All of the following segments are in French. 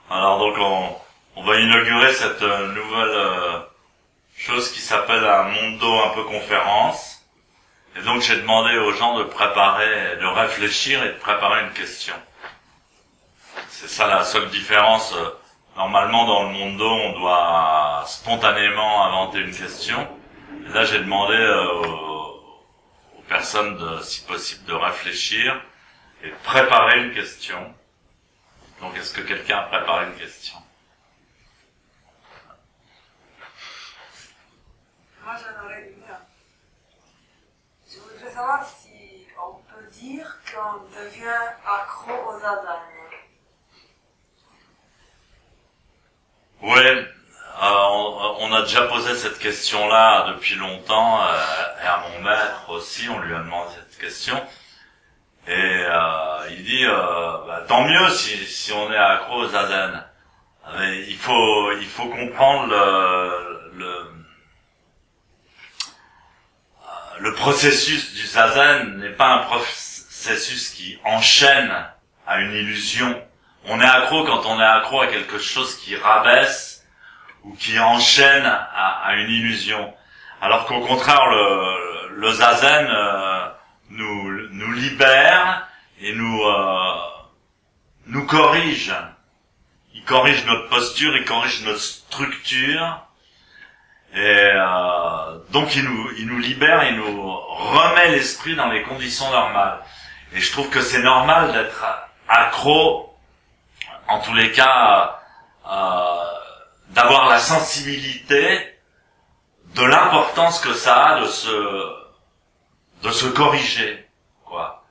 Alors donc on va inaugurer cette nouvelle chose qui s'appelle un Mondo un peu conférence. Et donc j'ai demandé aux gens de préparer, de réfléchir et de préparer une question. C'est ça la seule différence. Normalement dans le Mondo on doit spontanément inventer une question. Et là j'ai demandé aux personnes si possible de réfléchir et de préparer une question. Donc est-ce que quelqu'un a préparé une question? Moi j'en aurais une. Je voudrais savoir si on peut dire qu'on devient accro aux zazen. Oui, on a déjà posé cette question-là depuis longtemps, et à mon maître aussi, on lui a demandé cette question. Et il dit tant mieux si on est accro au zazen. Mais il faut comprendre le processus du zazen n'est pas un processus qui enchaîne à une illusion. On est accro quand on est accro à quelque chose qui rabaisse ou qui enchaîne à une illusion. Alors qu'au contraire le zazen nous libère et nous corrige. Il corrige notre posture, il corrige notre structure, et donc il nous libère, il nous remet l'esprit dans les conditions normales. Et je trouve que c'est normal d'être accro, en tous les cas, d'avoir la sensibilité de l'importance que ça a de se corriger, quoi.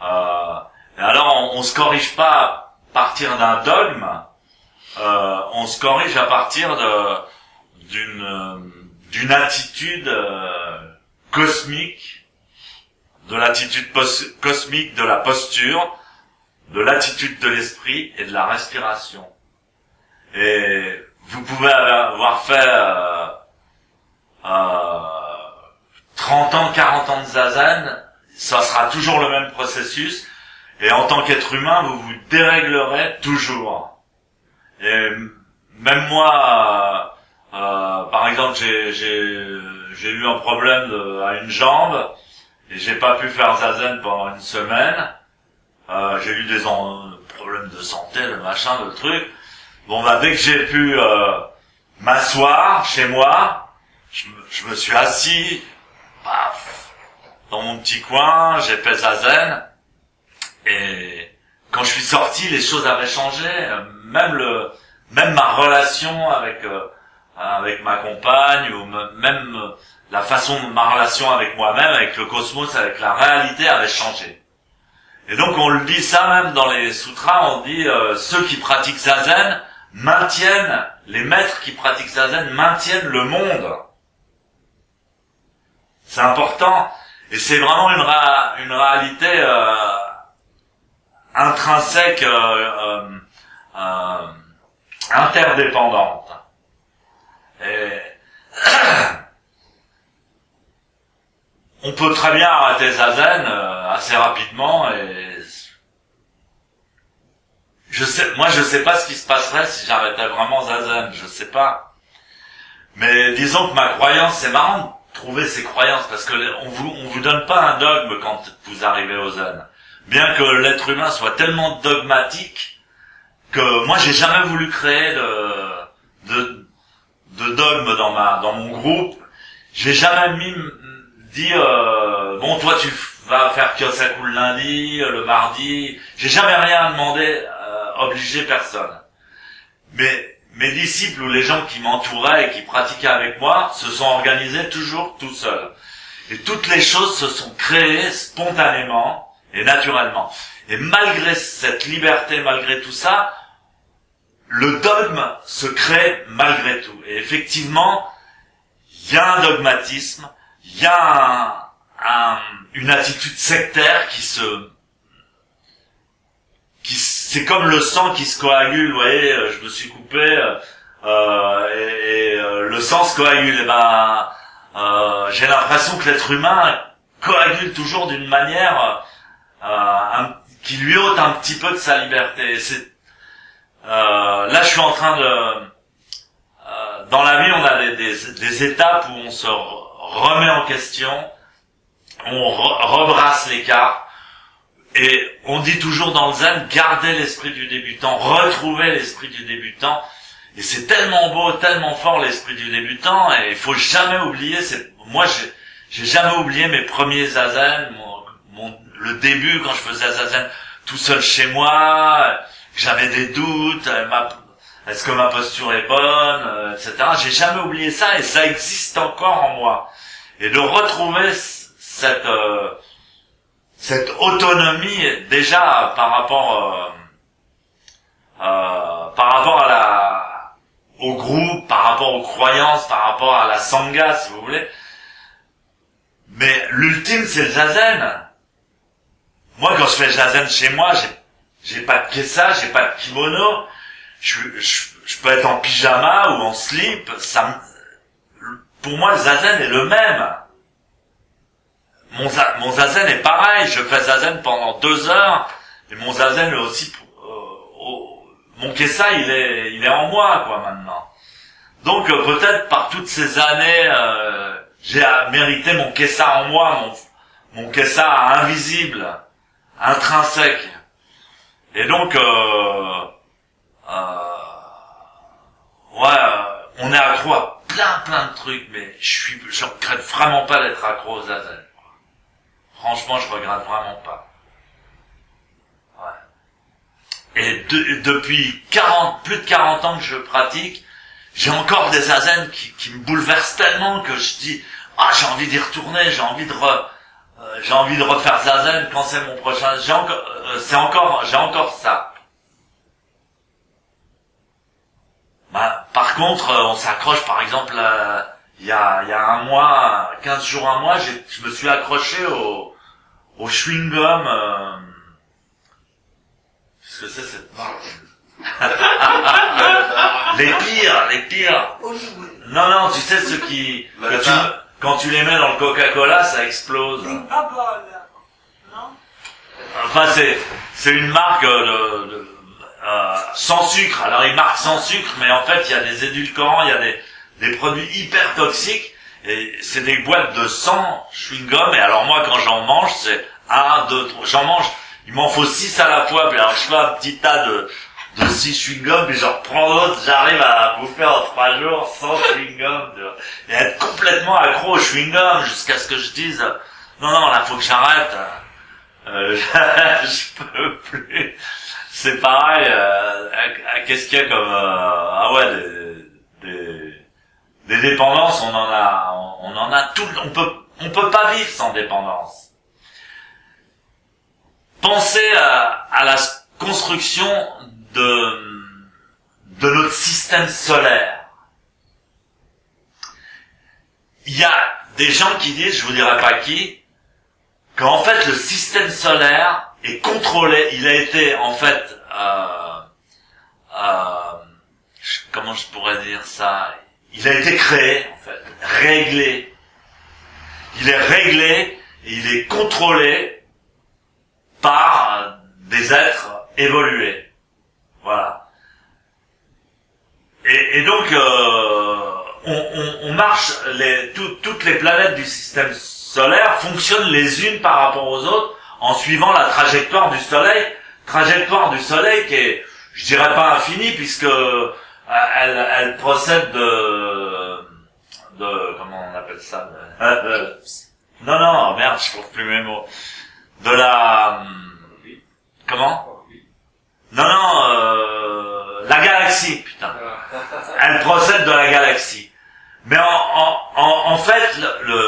Et alors on se corrige pas à partir d'un dogme, on se corrige à partir d'une attitude cosmique, de l'attitude cosmique de la posture, de l'attitude de l'esprit et de la respiration. Et vous pouvez avoir fait 30 ans, 40 ans de zazen, ça sera toujours le même processus, et en tant qu'être humain, vous vous déréglerez toujours. Et même moi, par exemple, j'ai eu un problème à une jambe, et j'ai pas pu faire zazen pendant une semaine. J'ai eu des problèmes de santé, de machin, de trucs. Bon dès que j'ai pu m'asseoir chez moi, je me suis assis, dans mon petit coin, j'ai fait zazen, et quand je suis sorti, les choses avaient changé. Même ma relation avec ma compagne, ou même la façon de ma relation avec moi-même, avec le cosmos, avec la réalité avait changé. Et donc on le dit ça même dans les sutras, on dit ceux qui pratiquent zazen maintiennent, les maîtres qui pratiquent zazen maintiennent le monde. C'est important, et c'est vraiment une réalité intrinsèque, interdépendante. Et on peut très bien arrêter zazen assez rapidement, et je sais pas ce qui se passerait si j'arrêtais vraiment zazen, je sais pas. Mais disons que ma croyance, c'est marrant de trouver ses croyances, parce que on vous donne pas un dogme quand vous arrivez au zen. Bien que l'être humain soit tellement dogmatique que moi j'ai jamais voulu créer de dogme dans mon groupe. J'ai jamais dit bon toi tu vas faire Kyosaku le lundi, le mardi. J'ai jamais rien demandé, obligé personne. Mais mes disciples ou les gens qui m'entouraient et qui pratiquaient avec moi se sont organisés toujours tout seuls. Et toutes les choses se sont créées spontanément et naturellement. Et malgré cette liberté, malgré tout ça, le dogme se crée malgré tout. Et effectivement, il y a un dogmatisme, il y a une attitude sectaire c'est comme le sang qui se coagule, vous voyez, je me suis coupé, et le sang se coagule, et j'ai l'impression que l'être humain coagule toujours d'une manière qui lui ôte un petit peu de sa liberté. là je suis en train de dans la vie on a des étapes où on se remet en question, on rebrasse les cartes, et on dit toujours dans le zen, garder l'esprit du débutant, retrouver l'esprit du débutant, et c'est tellement beau, tellement fort l'esprit du débutant, et il faut jamais oublier, moi j'ai jamais oublié mes premiers zazen, le début quand je faisais zazen tout seul chez moi, j'avais des doutes, est-ce que ma posture est bonne, etc. J'ai jamais oublié ça, et ça existe encore en moi. Et de retrouver cette autonomie déjà par rapport au groupe, par rapport aux croyances, par rapport à la sangha, si vous voulez. Mais l'ultime, c'est le zazen. Moi, quand je fais zazen chez moi, j'ai pas de kessa, j'ai pas de kimono. Je peux être en pyjama ou en slip. Pour moi, le zazen est le même. Mon zazen est pareil. Je fais zazen pendant 2 heures. Et mon zazen est aussi, mon kessa, il est en moi, quoi, maintenant. Donc, peut-être par toutes ces années, j'ai mérité mon kessa en moi, mon kessa invisible, intrinsèque. Et donc, on est accro à plein de trucs, mais je regrette vraiment pas d'être accro au zazen. Franchement, je regrette vraiment pas. Ouais. Et depuis plus de 40 ans que je pratique, j'ai encore des zazen qui me bouleversent tellement que je dis, j'ai envie d'y retourner, j'ai envie de refaire zazen quand c'est mon prochain, j'ai encore ça. Par contre, on s'accroche, par exemple, il y a un mois, 15 jours, un mois, je me suis accroché au chewing-gum, qu'est-ce que c'est cette marque? les pires. Non, tu sais ceux quand tu les mets dans le Coca-Cola, ça explose. Une babole, non? Enfin, c'est une marque sans sucre. Alors, ils marquent sans sucre, mais en fait, il y a des édulcorants, il y a des produits hyper toxiques, et c'est des boîtes de 100 chewing-gum, et alors moi, quand j'en mange, c'est 1, 2, 3, j'en mange, il m'en faut 6 à la fois, puis alors je fais un petit tas de 6 chewing-gum, puis j'en reprends d'autres, j'arrive à bouffer en 3 jours 100 chewing-gum, et être complètement accro au chewing-gum, jusqu'à ce que je dise, non, là, faut que j'arrête, je peux plus. C'est pareil, qu'est-ce qu'il y a comme des dépendances, on en a tout, on peut pas vivre sans dépendance. Pensez à la construction de notre système solaire. Il y a des gens qui disent, je vous dirai pas qui, qu'en fait le système solaire est contrôlé, il a été en fait comment je pourrais dire ça, il a été créé en fait, réglé. Il est réglé et il est contrôlé par des êtres évolués. Voilà. Et donc on marche, toutes les planètes du système solaire fonctionnent les unes par rapport aux autres en suivant la trajectoire du soleil qui est, je dirais pas infinie, puisque elle procède de comment on appelle ça, non, merde, je trouve plus mes mots, de la, comment? La galaxie, putain. Elle procède de la galaxie. Mais en fait,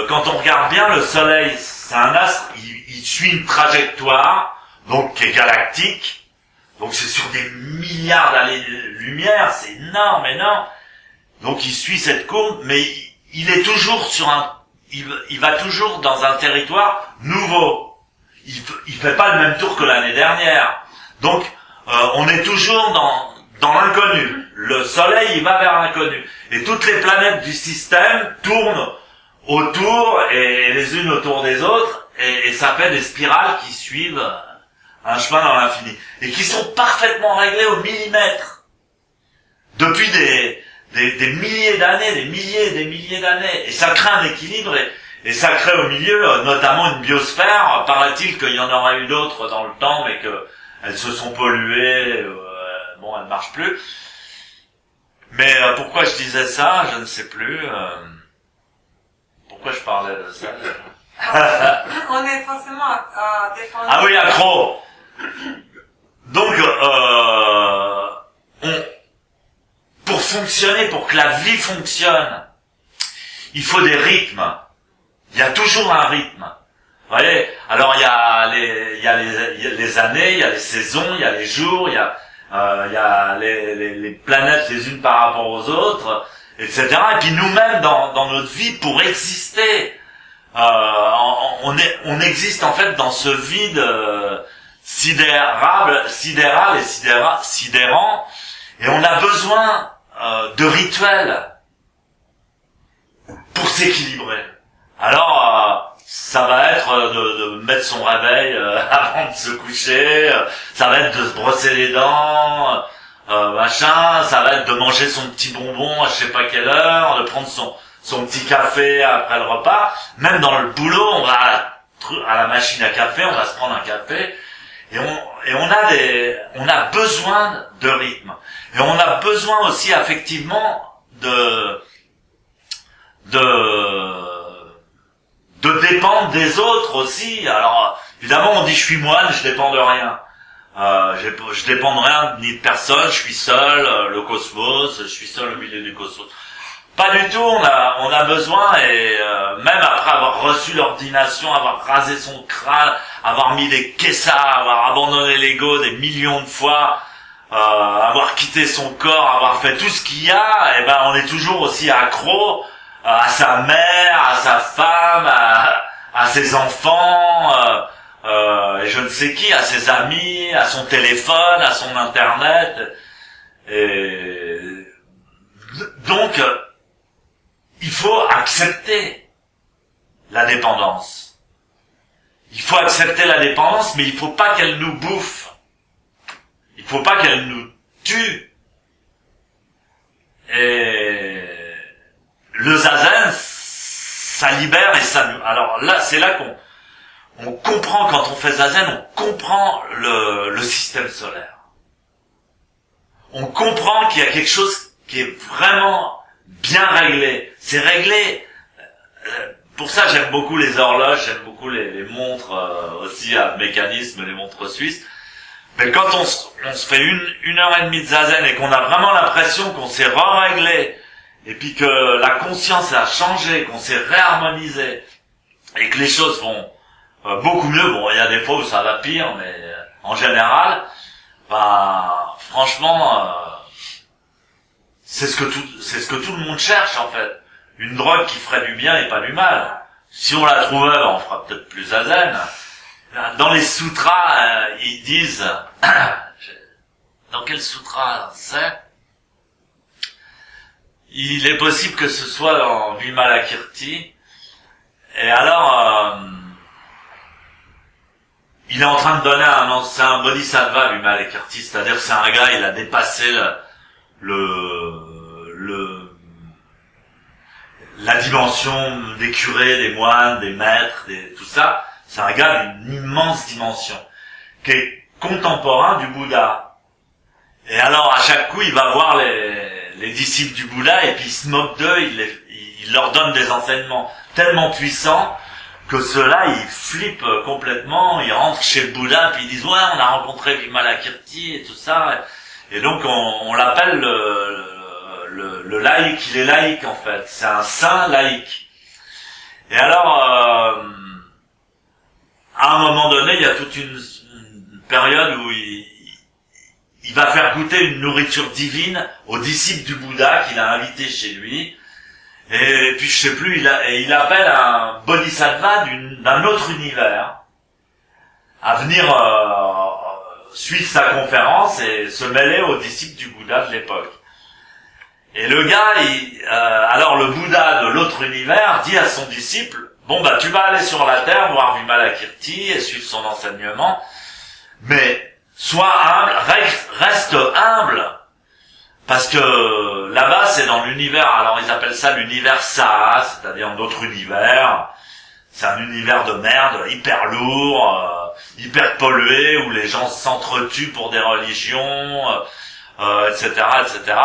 quand on regarde bien, le soleil, c'est un astre, il suit une trajectoire, donc qui est galactique, donc c'est sur des milliards d'années-lumière, c'est énorme. Donc il suit cette courbe, mais il est toujours il va toujours dans un territoire nouveau. Il fait pas le même tour que l'année dernière. Donc on est toujours dans l'inconnu. Le soleil, il va vers l'inconnu. Et toutes les planètes du système tournent autour, et les unes autour des autres, et ça fait des spirales qui suivent un chemin dans l'infini. Et qui sont parfaitement réglées au millimètre. depuis des milliers d'années, des milliers d'années. Et ça crée un équilibre et ça crée au milieu notamment une biosphère. Paraît-il qu'il y en aurait eu d'autres dans le temps, mais que elles se sont polluées, bon, elles marchent plus. Mais pourquoi je disais ça, je ne sais plus. Pourquoi je parlais de ça? On est forcément à dépendre. Ah oui, accro. Donc, pour fonctionner, pour que la vie fonctionne, il faut des rythmes. Il y a toujours un rythme. Vous voyez? Alors il y a les années, il y a les saisons, il y a les jours, il y a les planètes les unes par rapport aux autres, etc. Et puis nous-mêmes dans notre vie, pour exister, on existe en fait dans ce vide sidéral et sidérant, et on a besoin de rituels pour s'équilibrer. Alors ça va être de mettre son réveil avant de se coucher, ça va être de se brosser les dents, machin, ça va être de manger son petit bonbon à je sais pas quelle heure, de prendre son petit café après le repas. Même dans le boulot, on va à la machine à café, on va se prendre un café, et on a besoin de rythme. Et on a besoin aussi affectivement de dépendre des autres aussi. Alors évidemment on dit je suis moine, je dépends de rien. Je dépends de rien ni de personne, je suis seul, le cosmos, je suis seul au milieu du cosmos. Pas du tout, on a besoin, et même après avoir reçu l'ordination, avoir rasé son crâne, avoir mis des caissards, avoir abandonné l'ego des millions de fois, avoir quitté son corps, avoir fait tout ce qu'il y a, et ben on est toujours aussi accro à sa mère, à sa femme, à ses enfants, et je ne sais qui, à ses amis, à son téléphone, à son internet. Et donc il faut accepter la dépendance. Il faut accepter la dépendance, mais il faut pas qu'elle nous bouffe. Il faut pas qu'elle nous tue. Et le zazen, ça libère et ça nous... Alors là, c'est là qu'on comprend, quand on fait zazen, on comprend le système solaire. On comprend qu'il y a quelque chose qui est vraiment bien réglé. C'est réglé. Pour ça, j'aime beaucoup les horloges, j'aime beaucoup les montres aussi à mécanisme, les montres suisses. Mais quand on se fait une heure et demie de zazen et qu'on a vraiment l'impression qu'on s'est réglé, et puis que la conscience a changé, qu'on s'est réharmonisé, et que les choses vont beaucoup mieux. Bon, il y a des fois où ça va pire, mais en général, franchement, c'est ce que tout le monde cherche en fait. Une drogue qui ferait du bien et pas du mal. Si on la trouvait, on fera peut-être plus zazen. Dans les sutras, ils disent, dans quel sutra c'est? Il est possible que ce soit dans Vimalakirti. Et alors, il est en train de donner c'est un bodhisattva, Vimalakirti, c'est-à-dire que c'est un gars, il a dépassé la dimension des curés, des moines, des maîtres, tout ça. C'est un gars d'une immense dimension, qui est contemporain du Bouddha. Et alors, à chaque coup, il va voir les disciples du Bouddha, et puis il se moque d'eux, il leur donne des enseignements tellement puissants, que ceux-là, ils flippent complètement, ils rentrent chez le Bouddha, puis ils disent, ouais, on a rencontré Vimalakirti, et tout ça. Et donc, on l'appelle le laïc, il est laïque, en fait. C'est un saint laïque. Et alors, à un moment donné, il y a toute une période où il va faire goûter une nourriture divine aux disciples du Bouddha qu'il a invités chez lui. Et puis je sais plus, il appelle un bodhisattva d'un autre univers à venir suivre sa conférence et se mêler aux disciples du Bouddha de l'époque. Et le gars, alors le Bouddha de l'autre univers dit à son disciple, bon tu vas aller sur la terre voir Vimalakirti et suivre son enseignement, mais sois humble, reste humble, Parce que là-bas, c'est dans l'univers, alors ils appellent ça l'univers Saha, c'est-à-dire notre univers. C'est un univers de merde, hyper lourd, hyper pollué, où les gens s'entretuent pour des religions, etc., etc.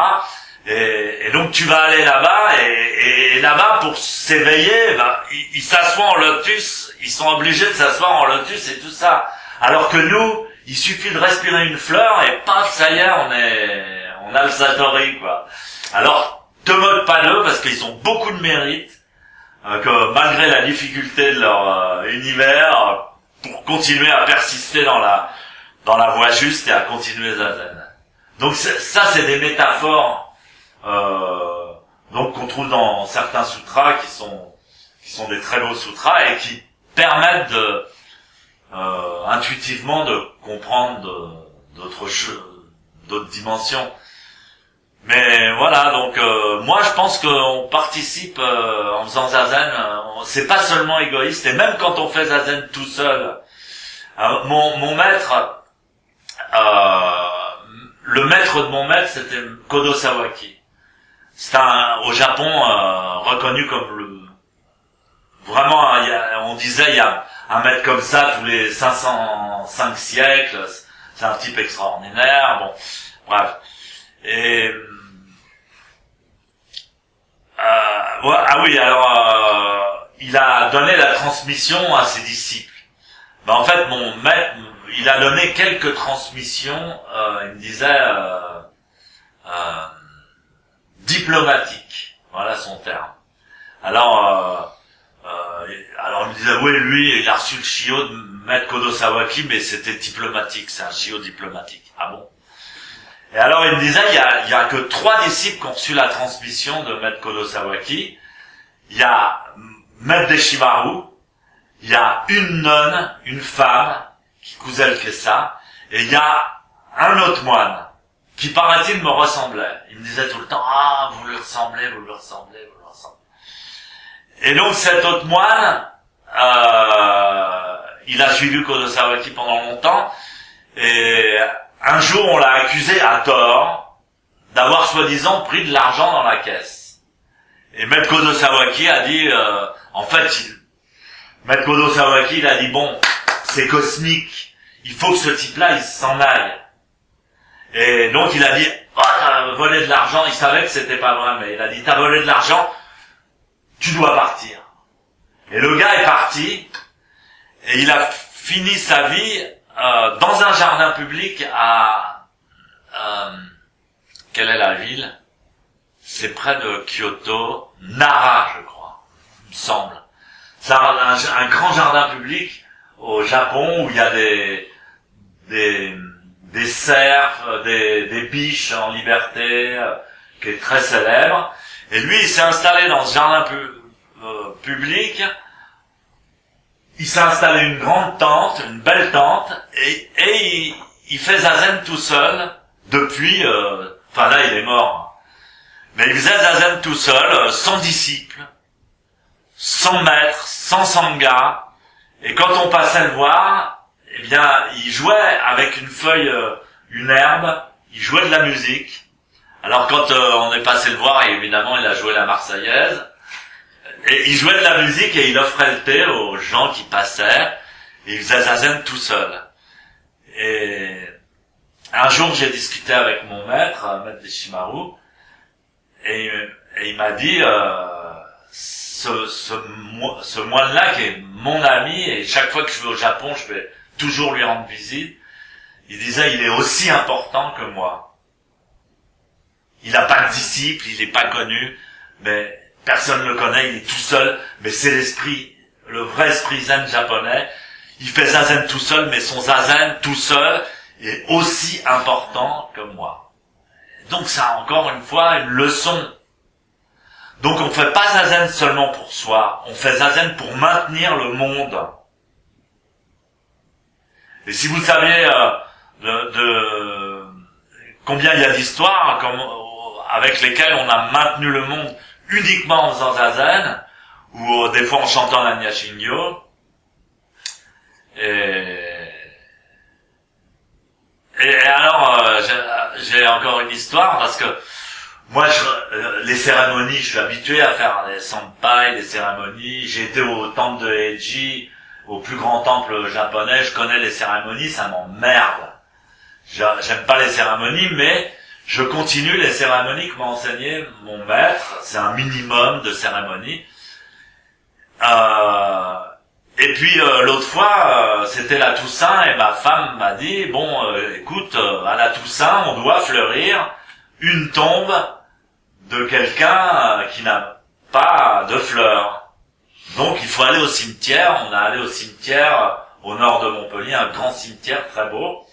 Et donc tu vas aller là-bas, et là-bas, pour s'éveiller, ils s'assoient en lotus, ils sont obligés de s'asseoir en lotus et tout ça. Alors que nous, il suffit de respirer une fleur, et paf, ça y est, on a le Satori, quoi. Alors, te moque pas d'eux, parce qu'ils ont beaucoup de mérite, que malgré la difficulté de leur univers, pour continuer à persister dans la voie juste et à continuer Zazen. Donc ça, c'est des métaphores donc qu'on trouve dans certains sutras qui sont des très beaux sutras et qui permettent de intuitivement de comprendre d'autres dimensions. Mais voilà, donc moi je pense qu'on participe en faisant Zazen, c'est pas seulement égoïste, et même quand on fait Zazen tout seul, mon maître, le maître de mon maître, c'était Kodo Sawaki. C'est au Japon reconnu comme vraiment, on disait il y a un maître comme ça tous les 505 siècles, c'est un type extraordinaire, bon, bref. Et ah oui, alors il a donné la transmission à ses disciples. Ben, en fait, mon maître, il a donné quelques transmissions, il me disait diplomatiques. Voilà son terme. Alors il me disait oui, lui, il a reçu le shio de maître Kodo Sawaki, mais c'était diplomatique, c'est un shio diplomatique. Ah bon? Et alors il me disait, il y a que 3 disciples qui ont reçu la transmission de maître Kodo Sawaki. Il y a maître Deshimaru, il y a une nonne, une femme, Kikuzel Kessa, et il y a un autre moine, qui paraît-il me ressemblait. Il me disait tout le temps, ah, vous lui ressemblez, vous lui ressemblez, vous lui ressemblez. Et donc cet autre moine, il a suivi Kodo Sawaki pendant longtemps, et un jour, on l'a accusé à tort d'avoir soi-disant pris de l'argent dans la caisse. Et Maître Kodo Sawaki a dit, Maître Kodo Sawaki, il a dit, bon, c'est cosmique, il faut que ce type-là, il s'en aille. Et donc, il a dit, oh, t'as volé de l'argent, il savait que c'était pas vrai, mais il a dit, t'as volé de l'argent, tu dois partir. Et le gars est parti, et il a fini sa vie dans un jardin public à quelle est la ville? C'est près de Kyoto, Nara, je crois, il me semble. C'est un grand jardin public au Japon où il y a des cerfs, des biches en liberté, qui est très célèbre. Et lui, il s'est installé dans ce jardin public. Il s'est installé une grande tente, une belle tente, et il fait Zazen tout seul depuis, là il est mort, mais il faisait Zazen tout seul, sans disciple, sans maître, sans sangha, et quand on passait le voir, eh bien, il jouait avec une feuille, une herbe, il jouait de la musique. Alors quand on est passé le voir, évidemment il a joué la Marseillaise, et il jouait de la musique et il offrait le thé aux gens qui passaient, et il faisait Zazen tout seul. Et un jour, j'ai discuté avec mon maître, maître Deshimaru, et il m'a dit, ce moine-là qui est mon ami, et chaque fois que je vais au Japon, je vais toujours lui rendre visite, il disait, il est aussi important que moi. Il n'a pas de disciple, il n'est pas connu, mais personne ne le connaît, il est tout seul, mais c'est l'esprit, le vrai esprit zen japonais. Il fait Zazen tout seul, mais son Zazen tout seul est aussi important que moi. Donc ça, encore une fois, une leçon. Donc on fait pas Zazen seulement pour soi, on fait Zazen pour maintenir le monde. Et si vous savez de combien il y a d'histoires avec lesquelles on a maintenu le monde uniquement en faisant Zazen, ou des fois en chantant la Nyashinyo. Et alors, j'ai encore une histoire, parce que moi, les cérémonies, je suis habitué à faire des senpai, des cérémonies. J'ai été au temple de Heiji, au plus grand temple japonais. Je connais les cérémonies, ça m'emmerde. J'aime pas les cérémonies, mais je continue les cérémonies que m'a enseigné mon maître. C'est un minimum de cérémonies. Et puis l'autre fois, c'était la Toussaint et ma femme m'a dit bon, écoute, à la Toussaint, on doit fleurir une tombe de quelqu'un qui n'a pas de fleurs. Donc il faut aller au cimetière. On est allé au cimetière au nord de Montpellier, un grand cimetière très beau.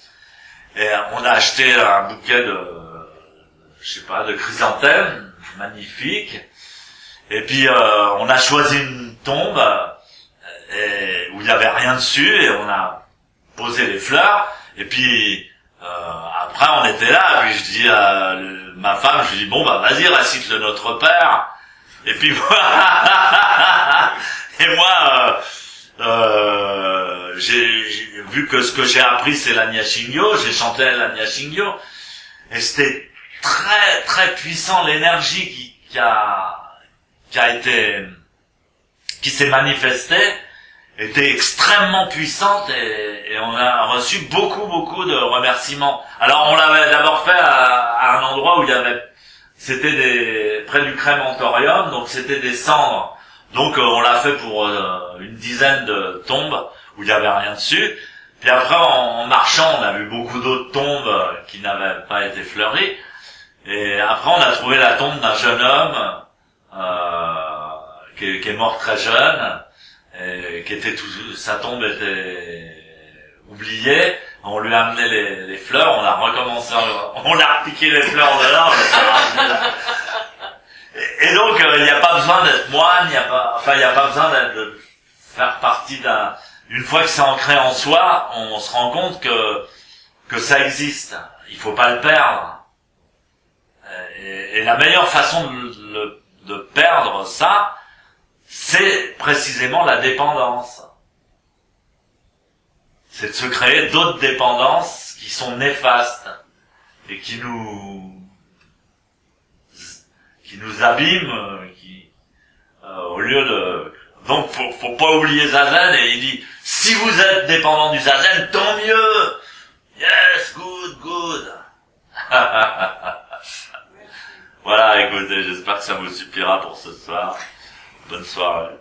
Et on a acheté un bouquet de chrysanthèmes magnifiques. Et puis on a choisi une tombe où il n'y avait rien dessus et on a posé les fleurs. Et puis après on était là. Puis je dis à ma femme, je lui dis bon bah vas-y récite le Notre Père. Et puis j'ai vu que ce que j'ai appris c'est l'Anya Shingyo, j'ai chanté l'Anya Shingyo et c'était très très puissant. L'énergie qui s'est manifestée était extrêmement puissante et on a reçu beaucoup de remerciements. Alors on l'avait d'abord fait à un endroit où c'était près du crématorium, donc c'était des cendres. Donc on l'a fait pour une dizaine de tombes où il n'y avait rien dessus. Puis après en marchant, on a vu beaucoup d'autres tombes qui n'avaient pas été fleuries. Et après on a trouvé la tombe d'un jeune homme qui est mort très jeune, et sa tombe était oubliée. On lui a amené les fleurs, on a recommencé, on a repiqué les fleurs de là. Et donc il n'y a pas besoin d'être moine, il n'y a pas besoin de faire partie une fois que c'est ancré en soi, on se rend compte que ça existe. Il faut pas le perdre. Et la meilleure façon de perdre ça, c'est précisément la dépendance. C'est de se créer d'autres dépendances qui sont néfastes et qui nous abîment, au lieu de... Donc faut pas oublier Zazen, et il dit si vous êtes dépendant du Zazen, tant mieux. Yes, good. Voilà, écoutez, j'espère que ça vous suffira pour ce soir. Bonne soirée.